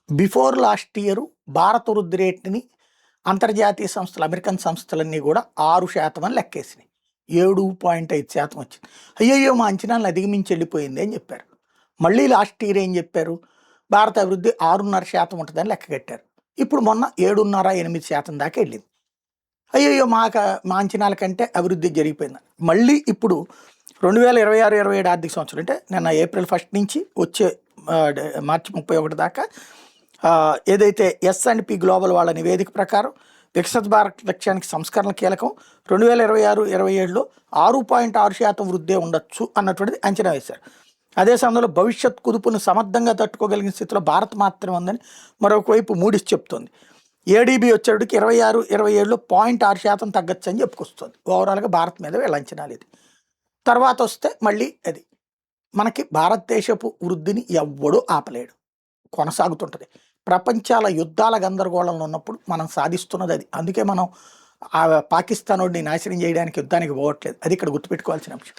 Before last year భారత వృద్ధి రేట్ని అంతర్జాతీయ సంస్థలు అమెరికన్ సంస్థలన్నీ కూడా 6% అని లెక్కేసినాయి. 7.5% వచ్చింది. అయ్యయ్యో మా అంచనాలను అధిగమించి వెళ్ళిపోయింది అని చెప్పారు. మళ్ళీ లాస్ట్ ఇయర్ ఏం చెప్పారు, భారత అభివృద్ధి 6.5% ఉంటుందని లెక్క కట్టారు. ఇప్పుడు మొన్న 7.5-8% దాకా వెళ్ళింది. అయ్యయ్యో మా అంచనాల కంటే అభివృద్ధి జరిగిపోయింది. మళ్ళీ ఇప్పుడు 2026-27 ఆర్థిక సంవత్సరం అంటే నిన్న ఏప్రిల్ 1 నుంచి వచ్చే మార్చి 31 దాకా ఏదైతే S&P గ్లోబల్ వాళ్ళ నివేదిక ప్రకారం వికసిత భారత్ లక్ష్యానికి సంస్కరణ కీలకం, 2026-27లో 6.6% వృద్ధి ఉండొచ్చు అన్నటువంటిది అంచనా వేశారు. అదే సమయంలో భవిష్యత్ కుదుపును సమర్థంగా తట్టుకోగలిగిన స్థితిలో భారత్ మాత్రమే ఉందని మరొక వైపు మూడీస్ చెప్తోంది. ADB వచ్చేటికి 26-27లో 0.6% తగ్గచ్చు అని చెప్పుకొస్తుంది. ఓవరాల్గా భారత్ మీద వీళ్ళ అంచనాలు ఇది. తర్వాత వస్తే మళ్ళీ అది మనకి భారతదేశపు వృద్ధిని ఎవ్వడూ ఆపలేడు, కొనసాగుతుంటుంది. ప్రపంచాల యుద్ధాల గందరగోళంలో ఉన్నప్పుడు మనం సాధిస్తున్నది అది. అందుకే మనం పాకిస్తాన్ వాడిని నాశనం చేయడానికి యుద్ధానికి పోవట్లేదు. అది ఇక్కడ గుర్తుపెట్టుకోవాల్సిన అంశం.